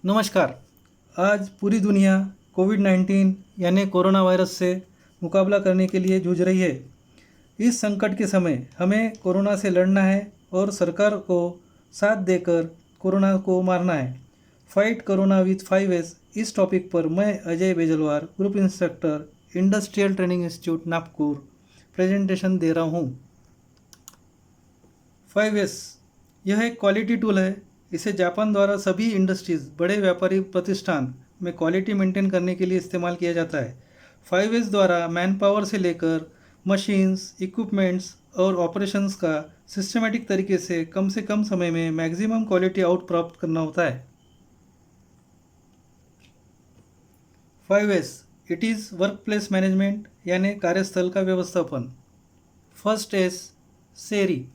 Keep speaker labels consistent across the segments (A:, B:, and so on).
A: नमस्कार। आज पूरी दुनिया कोविड-19 यानी कोरोना वायरस से मुकाबला करने के लिए जूझ रही है। इस संकट के समय हमें कोरोना से लड़ना है और सरकार को साथ देकर कोरोना को मारना है। फाइट कोरोना विथ 5S इस टॉपिक पर मैं Ajay Bejalwar, group instructor, industrial training institute Nagpur, presentation दे रहा हूँ। 5S यह एक क्वालिटी टूल है। इसे जापान द्वारा सभी इंडस्ट्रीज, बड़े व्यापारी प्रतिष्ठान में क्वालिटी मेंटेन करने के लिए इस्तेमाल किया जाता है। 5S द्वारा मैन पावर से लेकर मशीन्स, इक्विपमेंट्स और ऑपरेशंस का सिस्टमेटिक तरीके से कम समय में मैक्सिमम क्वालिटी आउट प्राप्त करना होता है। 5S it is work place management यानी कार्यस्थल का व्यवस्थापन। फर्स्ट एस सेरी,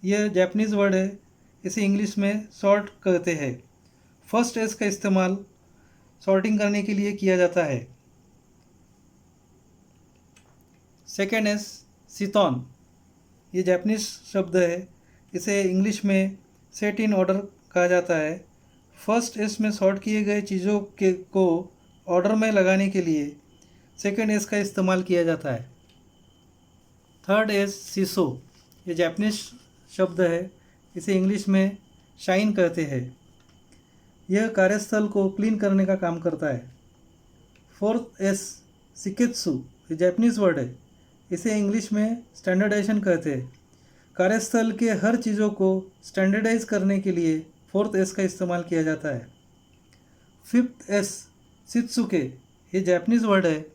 A: यह जापानीज़ वर्ड है। इसे इंग्लिश में सॉर्ट कहते हैं। फर्स्ट एस का इस्तेमाल सॉर्टिंग करने के लिए किया जाता है। सेकेंड एस सितॉन, ये जापानीज शब्द है। इसे इंग्लिश में सेट इन ऑर्डर कहा जाता है। फर्स्ट एस में सॉर्ट किए गए चीज़ों के को ऑर्डर में लगाने के लिए सेकेंड एस का इस्तेमाल किया जाता है। थर्ड एस सीसो, ये जापानीज शब्द है। इसे इंग्लिश में शाइन कहते हैं। यह कार्यस्थल को क्लीन करने का काम करता है। फोर्थ एस सिकेत्सु, ये जापानीज वर्ड है। इसे इंग्लिश में स्टैंडर्डाइजेशन कहते हैं। कार्यस्थल के हर चीज़ों को स्टैंडर्डाइज करने के लिए फोर्थ एस का इस्तेमाल किया जाता है। फिफ्थ एस शित्सुके, ये जापानीज वर्ड है।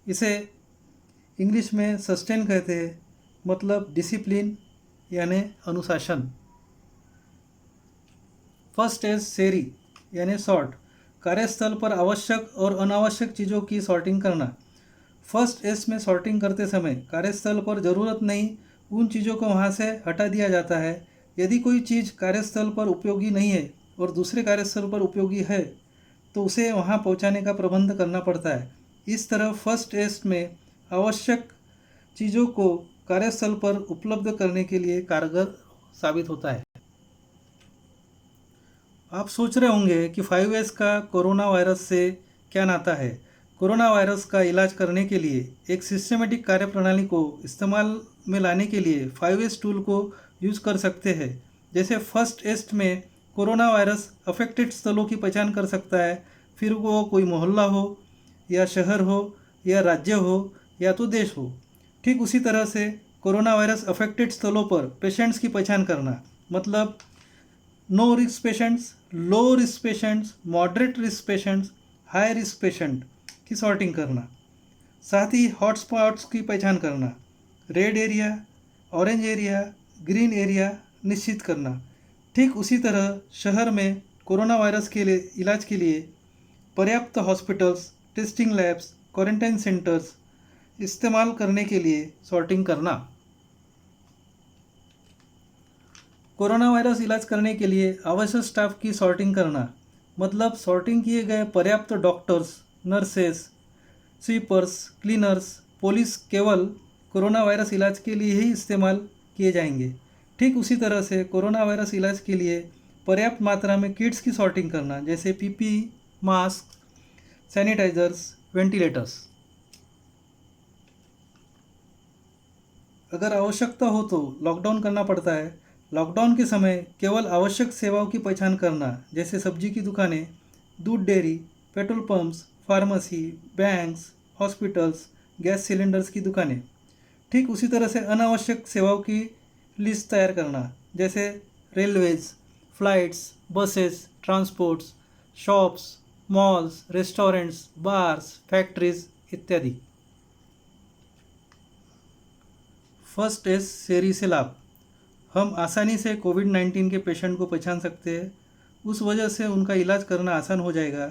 A: इसे इंग्लिश में सस्टेन कहते हैं, मतलब डिसिप्लिन यानी अनुशासन। फर्स्ट एस सेरी यानी सॉर्ट, कार्यस्थल पर आवश्यक और अनावश्यक चीज़ों की सॉर्टिंग करना। फर्स्ट एस में सॉर्टिंग करते समय कार्यस्थल पर ज़रूरत नहीं उन चीज़ों को वहाँ से हटा दिया जाता है। यदि कोई चीज़ कार्यस्थल पर उपयोगी नहीं है और दूसरे कार्यस्थल पर उपयोगी है तो उसे वहाँ पहुँचाने का प्रबंध करना पड़ता है। इस तरह फर्स्ट एस में आवश्यक चीज़ों को कार्यस्थल पर उपलब्ध करने के लिए कारगर साबित होता है। आप सोच रहे होंगे कि 5S का कोरोना वायरस से क्या नाता है। कोरोना वायरस का इलाज करने के लिए एक सिस्टमेटिक कार्यप्रणाली को इस्तेमाल में लाने के लिए 5S टूल को यूज़ कर सकते हैं। जैसे फर्स्ट एस्ट में कोरोना वायरस अफेक्टेड स्थलों की पहचान कर सकता है, फिर वो कोई मोहल्ला हो या शहर हो या राज्य हो या तो देश हो। ठीक उसी तरह से कोरोना वायरस अफेक्टेड स्थलों पर पेशेंट्स की पहचान करना, मतलब no risk patients, low risk patients, moderate risk patients, high risk patient की सॉर्टिंग करना। साथ ही हॉटस्पॉट्स की पहचान करना, red area, orange area, green area निश्चित करना। ठीक उसी तरह शहर में कोरोना वायरस के लिए इलाज के लिए पर्याप्त hospitals, testing labs, quarantine centres इस्तेमाल करने के लिए सॉर्टिंग करना। कोरोना वायरस इलाज करने के लिए आवश्यक स्टाफ की सॉर्टिंग करना, मतलब सॉर्टिंग किए गए पर्याप्त doctors, nurses, sweepers, cleaners, police केवल कोरोना वायरस इलाज के लिए ही इस्तेमाल किए जाएंगे। ठीक उसी तरह से कोरोना वायरस इलाज के लिए पर्याप्त मात्रा में किट्स की सॉर्टिंग करना, जैसे पीपी, मास्क, सैनिटाइजर्स, वेंटिलेटर्स। अगर आवश्यकता हो तो लॉकडाउन करना पड़ता है। लॉकडाउन के समय केवल आवश्यक सेवाओं की पहचान करना, जैसे सब्जी की दुकानें, दूध dairy, petrol pumps, pharmacy, banks, hospitals, gas cylinders की दुकानें। ठीक उसी तरह से अनावश्यक सेवाओं की लिस्ट तैयार करना, जैसे railways, flights, buses, transports, shops, malls, restaurants, bars, factories इत्यादि। फर्स्ट एस सेरी से लाभ, हम आसानी से कोविड-19 के पेशेंट को पहचान सकते हैं। उस वजह से उनका इलाज करना आसान हो जाएगा।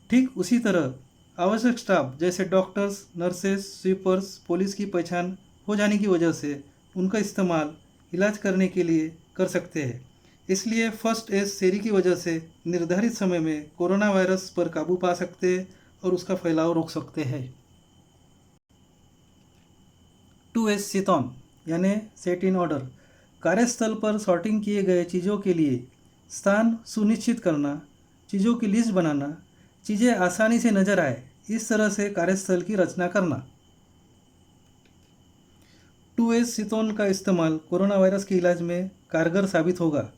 A: ठीक उसी तरह आवश्यक स्टाफ जैसे डॉक्टर्स, नर्सेस, स्वीपर्स, पुलिस की पहचान हो जाने की वजह से उनका इस्तेमाल इलाज करने के लिए कर सकते हैं। इसलिए फर्स्ट एस सेरी की वजह से निर्धारित समय में कोरोना वायरस पर काबू पा सकते हैं और उसका फैलाव रोक सकते हैं। 2S सितॉन यानी सेट इन ऑर्डर, कार्यस्थल पर सॉर्टिंग किए गए चीज़ों के लिए स्थान सुनिश्चित करना, चीज़ों की लिस्ट बनाना, चीज़ें आसानी से नज़र आए, इस तरह से कार्यस्थल की रचना करना। 2S सितोन का इस्तेमाल कोरोना वायरस के इलाज में कारगर साबित होगा।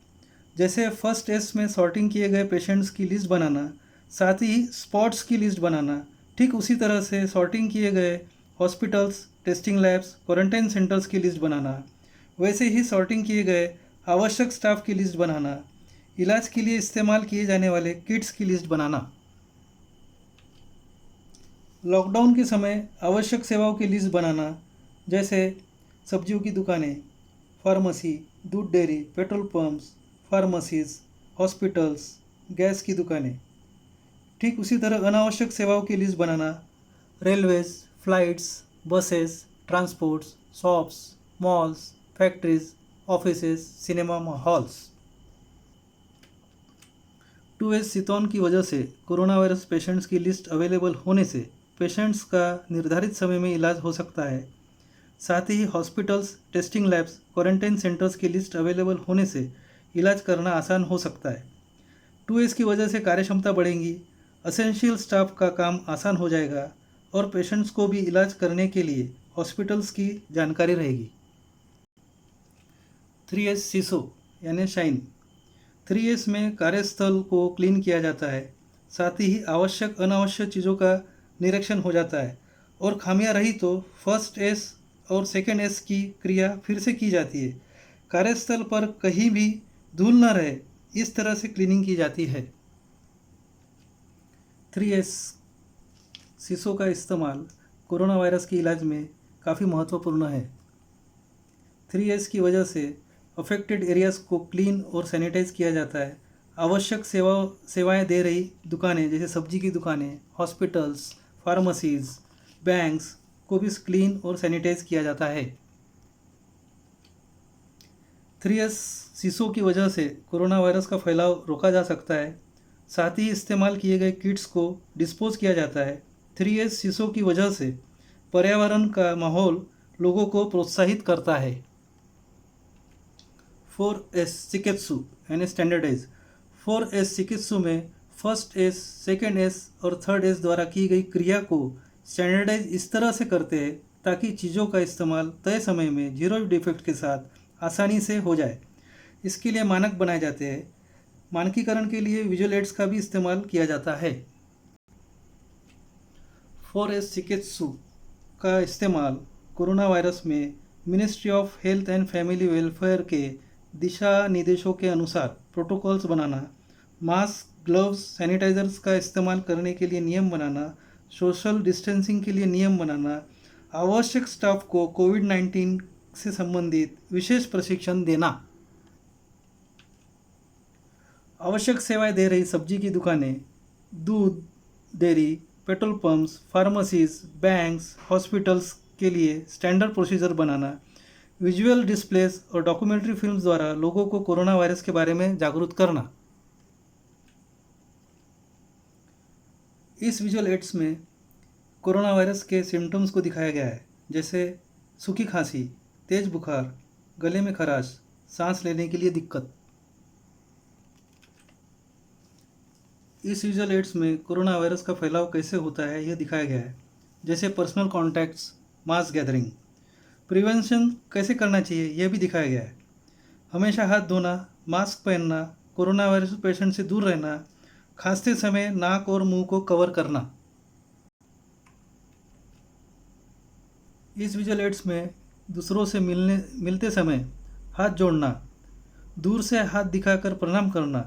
A: जैसे फर्स्ट एस में सॉर्टिंग किए गए पेशेंट्स की लिस्ट बनाना, साथ ही स्पॉट्स की लिस्ट बनाना, ठीक उसी तरह से सॉर्टिंग किए गए hospitals, testing labs, quarantine centres की लिस्ट बनाना, वैसे ही सॉर्टिंग किए गए आवश्यक स्टाफ की लिस्ट बनाना, इलाज के लिए इस्तेमाल किए जाने वाले किट्स की लिस्ट बनाना। लॉकडाउन के समय आवश्यक सेवाओं की लिस्ट बनाना, जैसे सब्जियों की दुकानें, फार्मेसी, दूध dairy, petrol pumps, pharmacies, hospitals, gas की दुकानें। ठीक उसी तरह अनावश्यक सेवाओं की लिस्ट बनाना, railways, flights, buses, transports, shops, malls, factories, offices, cinema halls. 2S सितोन की वजह से कोरोना वायरस पेशेंट्स की लिस्ट अवेलेबल होने से पेशेंट्स का निर्धारित समय में इलाज हो सकता है। साथ ही hospitals, testing labs, quarantine centres की लिस्ट अवेलेबल होने से इलाज करना आसान हो सकता है। 2S की वजह से कार्यक्षमता बढ़ेगी, असेंशियल स्टाफ का काम आसान हो जाएगा और पेशेंट्स को भी इलाज करने के लिए हॉस्पिटल्स की जानकारी रहेगी। 3S सीसो यानी शाइन। 3S में कार्यस्थल को क्लीन किया जाता है, साथ ही आवश्यक अनावश्यक चीज़ों का निरीक्षण हो जाता है और खामियां रही तो फर्स्ट एस और सेकेंड एस की क्रिया फिर से की जाती है। कार्यस्थल पर कहीं भी धूल न रहे, इस तरह से क्लीनिंग की जाती है। 3S सीसो का इस्तेमाल कोरोना वायरस के इलाज में काफ़ी महत्वपूर्ण है। 3S की वजह से अफेक्टेड एरियाज़ को क्लीन और सैनिटाइज किया जाता है। आवश्यक सेवाएं दे रही दुकानें, जैसे सब्जी की दुकानें, हॉस्पिटल्स, फार्मेसीज, बैंक्स को भी क्लीन और सैनिटाइज किया जाता है। 3S सीसो की वजह से कोरोना वायरस का फैलाव रोका जा सकता है। साथ ही इस्तेमाल किए गए किट्स को डिस्पोज किया जाता है। 3S सीसो की वजह से पर्यावरण का माहौल लोगों को प्रोत्साहित करता है। 4S शिकेत्सु यानी स्टैंडर्डाइज। 4S शिकेत्सु में फर्स्ट एस, सेकेंड एस और थर्ड एस द्वारा की गई क्रिया को स्टैंडर्डाइज इस तरह से करते हैं ताकि चीज़ों का इस्तेमाल तय समय में जीरो डिफेक्ट के साथ आसानी से हो जाए। इसके लिए मानक बनाए जाते हैं। मानकीकरण के लिए विजुअल एड्स का भी इस्तेमाल किया जाता है। 4S शिकेत्सु का इस्तेमाल कोरोना वायरस में ministry of health and family welfare के दिशा निर्देशों के अनुसार प्रोटोकॉल्स बनाना, मास्क, ग्लव्स, सैनिटाइजर्स का इस्तेमाल करने के लिए नियम बनाना, सोशल डिस्टेंसिंग के लिए नियम बनाना, आवश्यक स्टाफ को कोविड-19 से संबंधित विशेष प्रशिक्षण देना। आवश्यक सेवाएं दे रही सब्जी की दुकानें, दूध, dairy, petrol pumps, pharmacies, banks, hospitals के लिए स्टैंडर्ड प्रोसीजर बनाना, विजुअल डिस्प्लेस और डॉक्यूमेंट्री फिल्म्स द्वारा लोगों को कोरोना वायरस के बारे में जागरूक करना। इस विजुअल एड्स में कोरोना वायरस के सिम्टम्स को दिखाया गया है, जैसे सूखी खांसी, तेज बुखार, गले में खराश, सांस लेने के लिए दिक्कत। इस विजुअल एड्स में कोरोना वायरस का फैलाव कैसे होता है यह दिखाया गया है, जैसे पर्सनल कॉन्टैक्ट्स, मास गैदरिंग। प्रिवेंशन कैसे करना चाहिए यह भी दिखाया गया है। हमेशा हाथ धोना, मास्क पहनना, कोरोना वायरस पेशेंट से दूर रहना, खांसते समय नाक और मुंह को कवर करना। इस विजुअल एड्स में दूसरों से मिलते समय हाथ जोड़ना, दूर से हाथ दिखाकर प्रणाम करना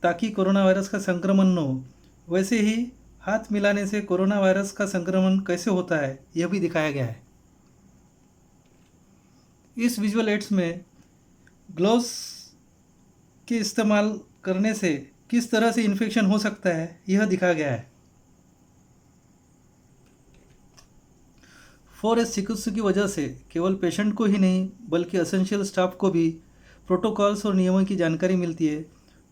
A: ताकि कोरोना वायरस का संक्रमण न हो। वैसे ही हाथ मिलाने से कोरोना वायरस का संक्रमण कैसे होता है यह भी दिखाया गया है। इस विजुअल एड्स में ग्लव्स के इस्तेमाल करने से किस तरह से इन्फेक्शन हो सकता है यह दिखाया गया है। 4S चिकित्सक की वजह से केवल पेशेंट को ही नहीं बल्कि असेंशियल स्टाफ को भी प्रोटोकॉल्स और नियमों की जानकारी मिलती है।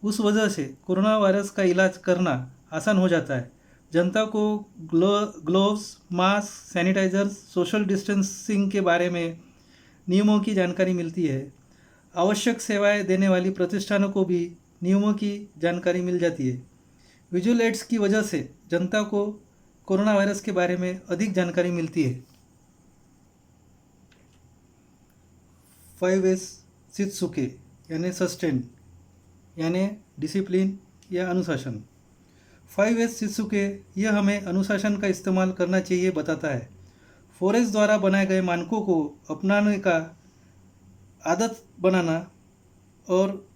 A: उस वजह से कोरोना वायरस का इलाज करना आसान हो जाता है। जनता को gloves, mask, sanitisers, social distancing के बारे में नियमों की जानकारी मिलती है। आवश्यक सेवाएं देने वाली प्रतिष्ठानों को भी नियमों की जानकारी मिल जाती है। विजुअल एड्स की वजह से जनता को कोरोना वायरस के बारे में अधिक जानकारी मिलती है। 5S शित्सुके यानी सस्टेन यानी डिसिप्लिन या अनुशासन। 5S शित्सुके यह हमें अनुशासन का इस्तेमाल करना चाहिए बताता है। 4S द्वारा बनाए गए मानकों को अपनाने का आदत बनाना और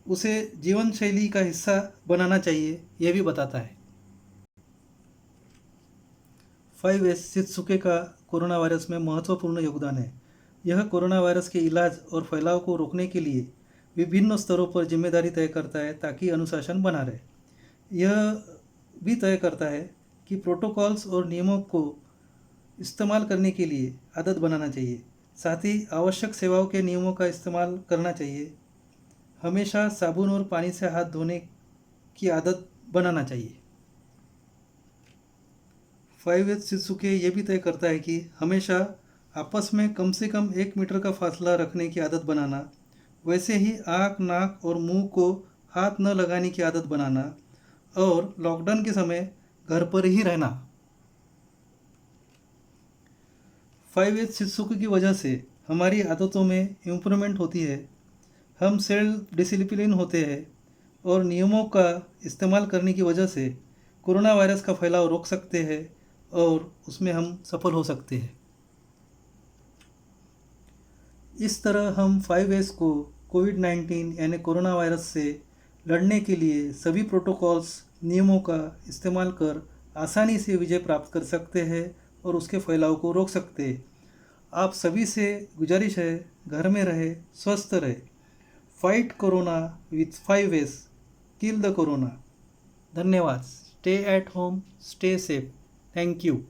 A: उसे जीवन शैली का हिस्सा बनाना चाहिए, यह भी बताता है। 5S शित्सुके का कोरोना वायरस में महत्वपूर्ण योगदान है। यह कोरोना वायरस के इलाज और फैलाव को रोकने के लिए विभिन्न स्तरों पर जिम्मेदारी तय करता है ताकि अनुशासन बना रहे। यह भी तय करता है कि प्रोटोकॉल्स और नियमों को इस्तेमाल करने के लिए आदत बनाना चाहिए। साथ ही आवश्यक सेवाओं के नियमों का इस्तेमाल करना चाहिए। हमेशा साबुन और पानी से हाथ धोने की आदत बनाना चाहिए। 5S शित्सुके ये भी तय करता है कि हमेशा आपस में कम से कम 1 मीटर का फासला रखने की आदत बनाना, वैसे ही आँख, नाक और मुंह को हाथ न लगाने की आदत बनाना और लॉकडाउन के समय घर पर ही रहना। 5S शित्सुके की वजह से हमारी आदतों में इम्प्रूवमेंट होती है। हम सेल्फ डिसिप्लिन होते हैं और नियमों का इस्तेमाल करने की वजह से कोरोना वायरस का फैलाव रोक सकते हैं और उसमें हम सफल हो सकते हैं। इस तरह हम 5S को कोविड-19 यानी कोरोना वायरस से लड़ने के लिए सभी प्रोटोकॉल्स, नियमों का इस्तेमाल कर आसानी से विजय प्राप्त कर सकते हैं और उसके फैलाव को रोक सकते हैं। आप सभी से गुजारिश है, घर में रहे, स्वस्थ रहे। Fight corona with 5S, kill the corona. धन्यवाद। Stay at home, stay safe. Thank you.